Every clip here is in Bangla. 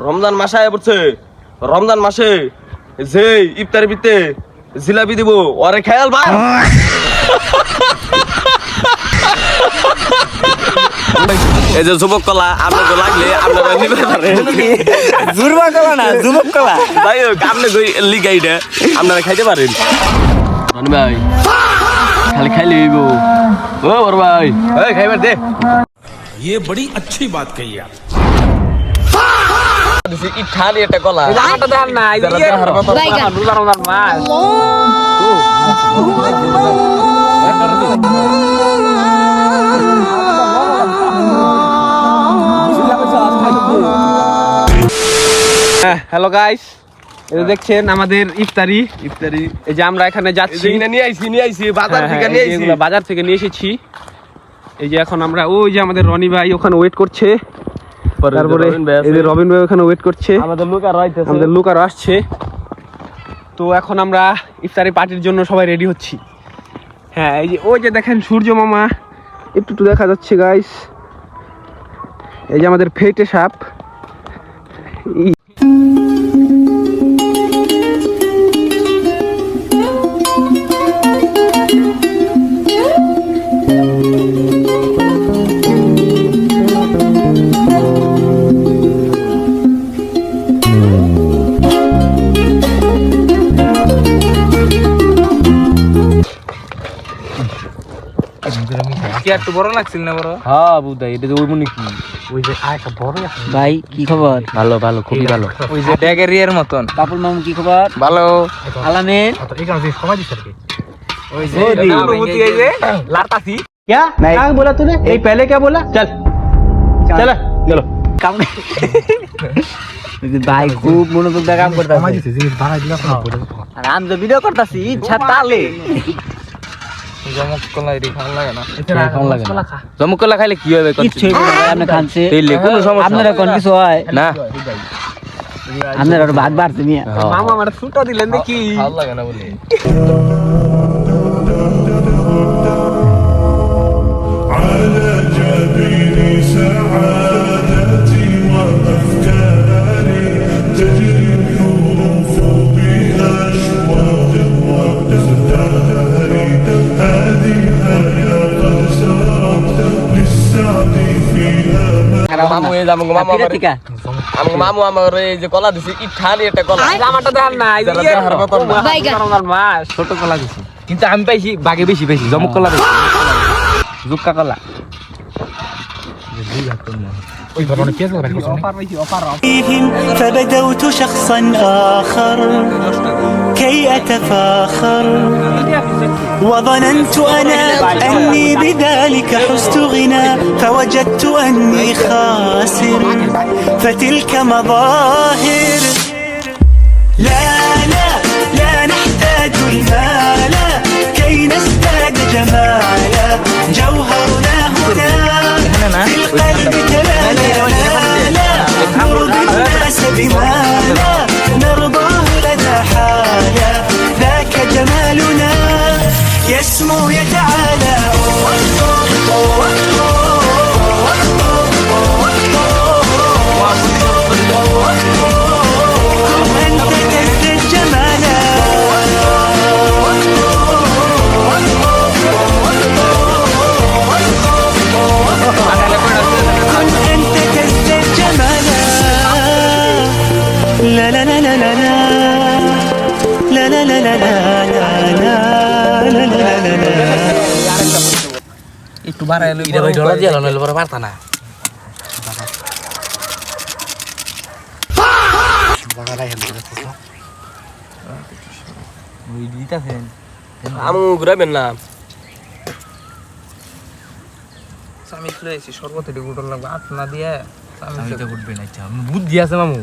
রমজান মাসে আয় পড়ছে, রমজান মাসে যে ইফতার বিতে জিলাপি দিব ওরে খেয়াল ভাই। এই যে যুবক কলা আপনাকে লাগলে আপনারা নিতে পারেন। যুবক কলা না, যুবক কলা। যাই হোক আপনি লিগাইটা আপনারা খাইতে পারেন। রনি ভাই খালি খাইলে হইব। ও বড় ভাই এই খাইবার দে। ये बड़ी अच्छी बात कही आप। ইঠালি একটা কলা আমারটা দেন না, এই যে রোজা রমজান মাস। হ্যালো গাইস, এই যে দেখছেন আমাদের ইফতারি। এই যে আমরা এখানে যাচ্ছি, নিয়ে আইছি বাজার থেকে নিয়ে আইছি, এগুলো বাজার থেকে নিয়ে এসেছি। এই যে এখন আমরা ওই যে আমাদের রনি ভাই ওখানে ওয়েট করছে, তারপরে এই যে রবিন ভাই ওখানে ওয়েট করছে, আমাদের লোক আরো আসছে। তো এখন আমরা ইফতারি পার্টির জন্য সবাই রেডি হচ্ছি। হ্যাঁ, এই যে ওই যে দেখেন সূর্য মামা একটু দেখা যাচ্ছে গাইস। এই যে আমাদের ফেটে সাপ। একটু বড় লাগছিল না? বড় হ্যাঁ বুদাই এটা ওই মনে কি ওই যে আরেকটা বড় আছে ভাই। কি খবর? ভালো ভালো খুবই ভালো। ওই যে ড্যাগেরিয়ার মতন। কাপুল মামু কি খবর? ভালো। আলামিন এখানে যে সবাই দিছে কি ওই যে অনুভূতি। এই যে লারতাছি क्या क्या बोला तूने? ये पहले क्या बोला? चल चलो चलो काम भाई खूब মনোযোগ দিয়ে কাম করতাছি। কমাই দিছে জিনিস বাড়াই দিলা আর আমি তো ভিডিও করতাছি ইচ্ছা তালে। জমক কলা এর ভালো লাগে না? ভালো লাগে না। জমক কলা খাইলে কি হবে? কিছু হবে না, আপনি খানছে তেলে কোনো সমস্যা আপনারা কোন কিছু হয় না। আপনারা আর ভাত বাড়ছে মিয়া। মামা আমার ছুটো দিলেন দেখি ভালো লাগে না বলে। على جبين سعادتي وأفكاري تجري الحروف بأشواق وأزدهار هذه الحياة قد سرت للسعد فيها মামু এই জামু মামু মামু আমার এই যে কলা দিছি ইঠালি একটা কলা। আমারটা দেন না, এই যে রমজান মাস ছোট কলা দিছি কিন্তু আমি পাইছি বাগে বেশি জমক কলা বেশি, জুক্কা কলা। فبدوت شخصا آخر كي أتفاخر وظننت أنا أني بذلك حزت غنى فوجدت أني خاسر فتلك مظاهر لا لا لا نحتاج المال كي نزداد جمالا جوهرنا هنا في القلب تلالا نرضي الناس بما لا نرضاه لدى حالا ذاك جمالنا يسمو يتعالى أنت تزداد جمالا أنت تزداد جمالا لا لا لا لا لا لا لا لا لا لا لا একটু বাড়াই লই। এটা ভাই ঢলা দিয়া লইলে পরে পারতা না। ওই দিতাছেন আমু ঘুরাবেন না। আমি লইছি শরবত এটি গুটল লাগবে আট না দিয়ে আমি তো উঠবে না। আচ্ছা বুদ্ধি আছে মামু।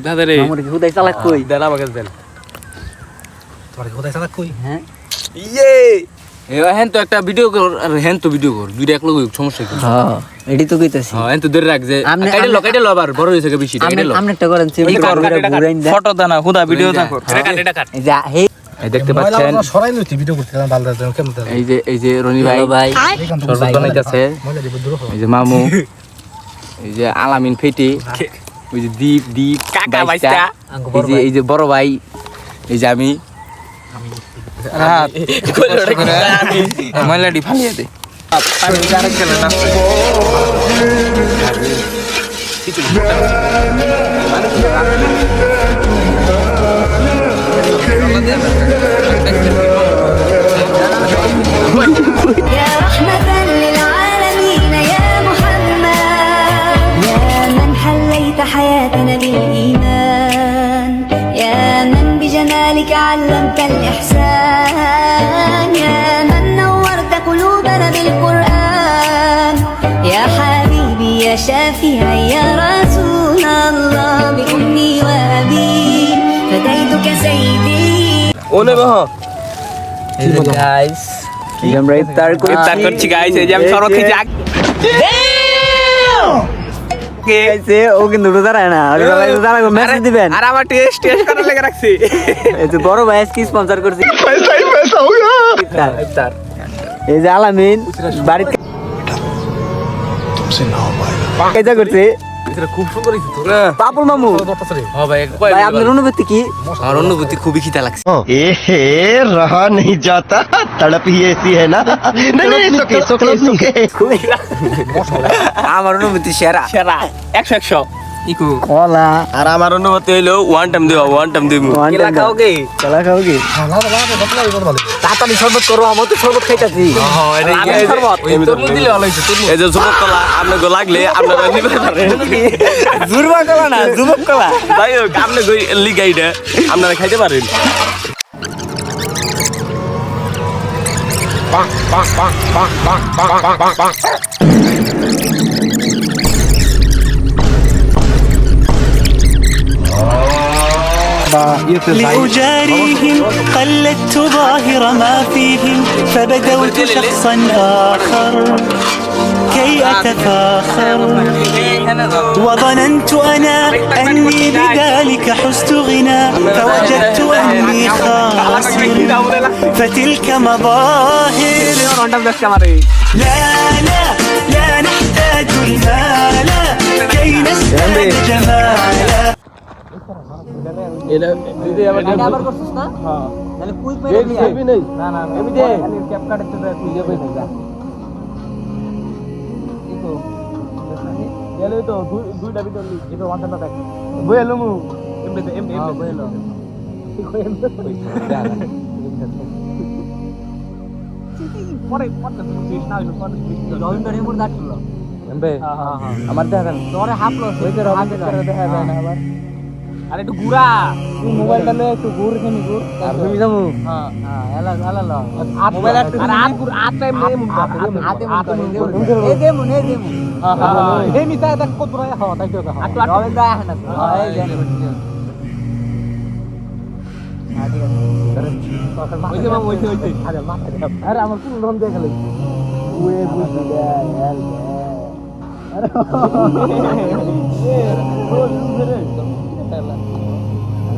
দাদা রে আমার কি হুদাই চালাক কই দেন আমাকে দেন। তোমার কি হুদাই চালাক কই? হ্যাঁ ইয়ে এ হেন তো একটা ভিডিও কর আর হেন তো ভিডিও কর, দুইটা এক লগে সমস্যা কি? হ্যাঁ এডি তো কইতাছি। হ্যাঁ হেন তো ধরে রাখ যে কাইটে লো আবার বড় হইছে বেশি কাইটে লো। আপনি একটা করেন ঘুরাইন দেন ফটো দাও না হুদা ভিডিও থাকো। এটা কাট এই যে হে এই দেখতে পাচ্ছেন সরাই নতি ভিডিও করতে গেলাম ভালো দাও কেমন দাও এই যে রনি ভাই ভাই শরবত বানাইতাছে। এই যে মামু, এই যে আলামিন ফেটি ওই যে দীপ কাকা বাইশটা, বাইশটা। এই যে বড় ভাই, এই যে আমি ময়লাটি ফালিয়ে দে। يا رحمة للعالمين يا محمد يا من حليت حياتنا بالإيمان يا من بجمالك علمت الإحسان يا من نورت قلوبنا بالقرآن يا حبيبي يا شافعي يا رسول الله بأمي وأبي فديتك سيدي ওনে বাহ গাইস আমরা ইফতার করছি গাইস। এই যে আমি শরবত খেয়েছি कैसे ও কিন্তু রোজা রাখে না আর মেসেজ দিবেন আর আমার টেস্ট করার লেগে রাখছি। এই যে বড় ভাই কি স্পন্সর করছে ইফতার এই যে আলামিন বাড়িতে কেজা করছে খুব সুন্দর হইছে তো। পাপুল মামু হ্যাঁ ভাই ভাই আপনার অনুভূতি কি আমার অনুভূতি খুবই খিদা লাগছে। एहे रहा नहीं जाता तड़प ही ऐसी है ना नहीं नहीं सुखे सुखे सुखे আমার অনুভূতি সেরা সেরা 100 ইকু কলা আর আমার অনুভূতি হইলো ওয়ান টাইম দিবো কেলা খাওগে কেলা খাওগে তাড়াতাড়ি শরবত করো আমার তো শরবত খাইতাছি এই যে যুবক কলা আপনাকে লাগলে আপনারা নিতে পারেন। জুরবা কলা না যুবক কলা তাই হোক আপনি লিগাইটা আপনারা খাইতে পারেন। لأجاريهم قلدت ظاهر ما فيهم فبدوت شخصا آخر كي أتفاخر وظننت أنا أني بذلك حزت غنى فوجدت أني خاسر فتلك مظاهر لا لا لا نحتاج المال كي نزداد جمالا আবার করছিস না তাহলে কুইক মেরে দিবি না না আমি দে ক্যাপ কাটে তো তুই যাবে না ইকো গেলে তো দুইটা ভিতর লি এটা ওয়ানটা দেখ বইলো মু এমনি বইলো পরে পরে তুই না হইলো পরে জয়েন্টারে মোর দাঁড়লো এমবে হ্যাঁ আমার দেখা দেন তোরে হাফলো হইতে হাতে করে দেখা যায় না আবার আর একটু গুড়া তুই মোবাইলটা নে একটু ঘুর খেনি ঘুর আর তুমি যাবো হ্যাঁ এলা মোবাইল একটু আর আট গুড় আট টাইম নেই হাতে এই দে মুন হ্যাঁ এই মিটা দেখ কত রায় হ্যাঁ তাই তো আট রবে দা না এই দে ওইতে আরে আমার কোন রন দেখে গেল ওয়ে বুঝি দে আরে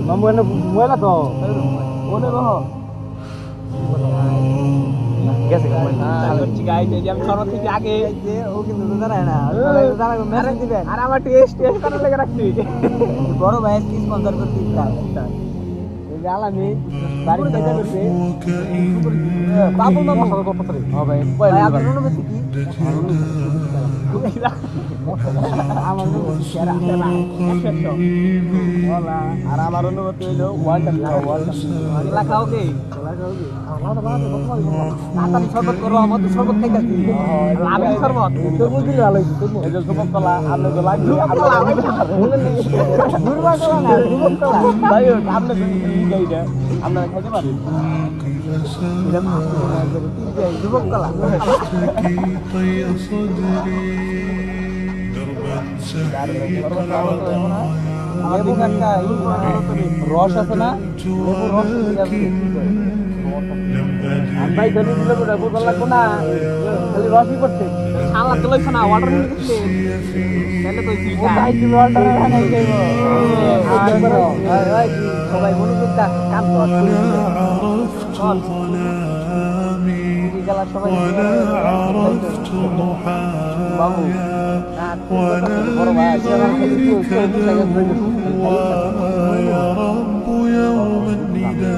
মামু এনে মোবাইল তো ওনে রহ গেছে করছি গাইস এই যে আমি শরবত খেয়েছি আগে ও কিন্তু দাঁড়ায় না দাঁড়ায় মেসেজ দিবেন আর আমার টেস্ট করার লেগে রাখছি। বড় ভাই কি স্পন্সর করতে ইফতার এই যে আলামিন বাড়ি থেকে করতে পাপুল মামু হ্যাঁ ভাই আপনার অনুভূতি কি আমার অনুভূতি সেরা আর আমার অনুভূতি হইলো ওয়ান টাইম কেলা খাওগে তাড়াতাড়ি শরবত করো আমার তো শরবত খাইতাছি আমি শরবত তোর বুঝলি ভালো এই যে যুবক কলা আপনাকে লাগলে ঘুরবা কলা না যুবক কলা তাই হোক আপনাকে লিগাইটা আপনারা খাইতে পারেন। যুবক কলা লেবু একটা রস আছে না লেবু রস ভাই ধরে দিলে বোতল লাগবো না খালি রসই করছে শালা তো লইছ না অর্ডার নিতে গেছে তাহলে তো কি ভাই তুমি অর্ডার নাই যাইবো সবাই মনে করতে কাম কর গেলার সবাই عرفت ضحايا وناديتك دموع يا رب يوم الندايا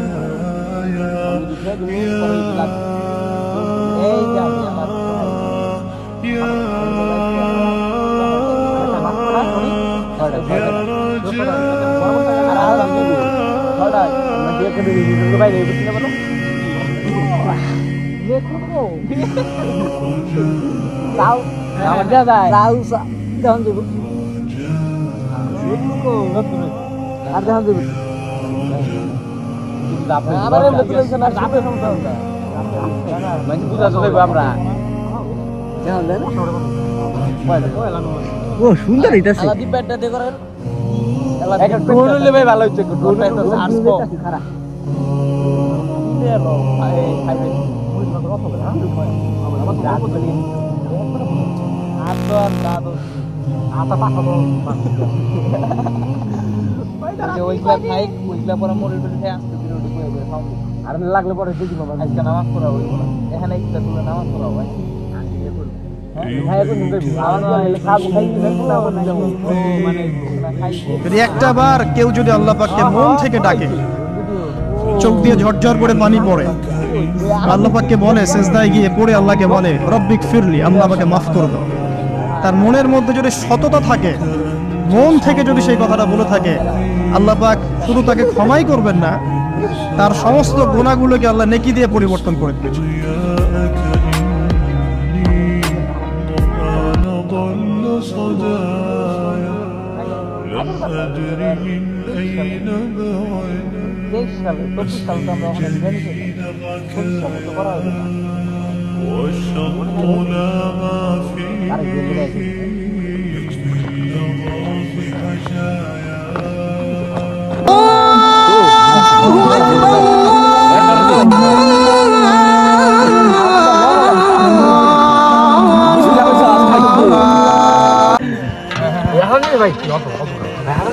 এই যে আমি আমার ও সুন্দর হইতাছে ভাই ভালো হচ্ছে আর লাগলে পরে দেখি বাবা আজকে নামাজ পড়া হইব না এখানে একটা তুলে নামাজ পড়া হয় যদি একটা বার কেউ যদি আল্লাহ পাককে মন থেকে ডাকে, চোখ দিয়ে ঝরঝর করে পানি পড়ে, আল্লাহ পাককে বলে সেজদায় গিয়ে পড়ে আল্লাহকে বলে রব্বিক ফিরলি, আল্লাহ আমাকে মাফ করে দাও, তার মনের মধ্যে যদি সততা থাকে, মন থেকে যদি সেই কথাটা বলে থাকে, আল্লাহ পাক শুধু তাকে ক্ষমাই করবেন না, তার সমস্ত গুনাহগুলোকে আল্লাহ নেকি দিয়ে পরিবর্তন করে দেবেন। ضل صدايا لم أدر من أين بعد والشرق لا ما فيه يكفي في حشايا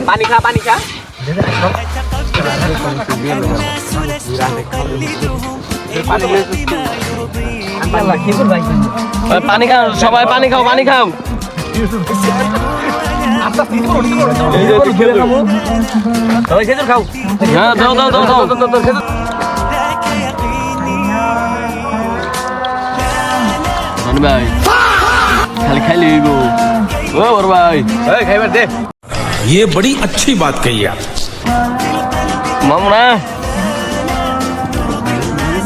পানি খা পানি খা পানি খাও সবাই, পানি খাও, পানি খাও। হ্যাঁ দাও দাও দাও দাও ভাই খালি খাইলে গো ও বড় ভাই খাইবার দে। ये बड़ी अच्छी बात कही आप। মামুনা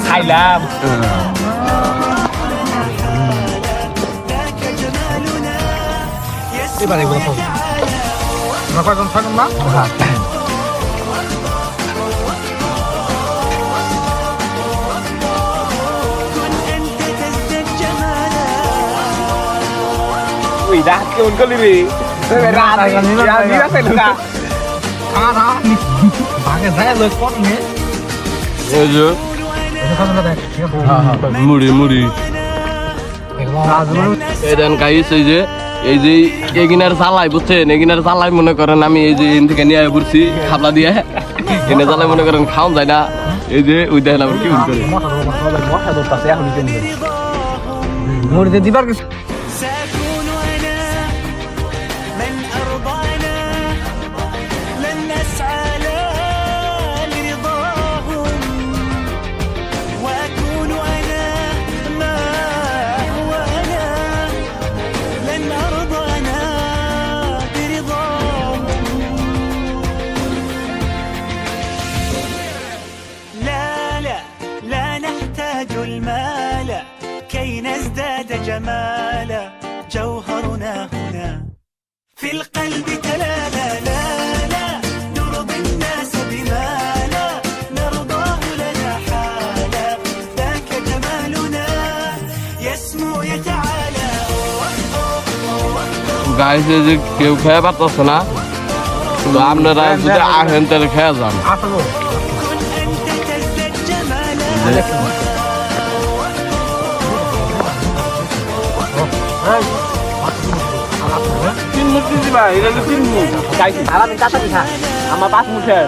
খাইলাম এবারে এগুলো খাবো না কয়জন থাকুন না ওই রাত কেমন করলি রে মুড়ি মুড়ি এদান গাইস এই যে এগিনার চালাই বুঝছেন, এগিনার চালাই মনে করেন আমি এই যে এখান থেকে নিয়ে পড়ছি খাবলা দিয়ে এনে চালাই মনে করেন খাওয়া যায় না, এই যে ওই দেখেন আবার কি করে মুড়িতে দিবার سأكون أنا من أرضانا لن نسعى لا لرضاهم وأكون أنا ما هو أنا لن أرضى أنا برضاهم لا لا لا نحتاج المال كي نزداد جمالا جوهرنا هنا في القلب تلالا لا لا نرضي الناس بما لا نرضاه لنا حالا ذاك جمالنا يسمو يتعالى গাইস এই যে কেউ খেয়ে পারতেছে না, তো আপনারা যদি আসেন তাহলে খেয়ে যান। كن أنت تزداد جمالا তিন মুখ দিবা এটা তো তিন মুখ খাইছি আমার 5 মুখে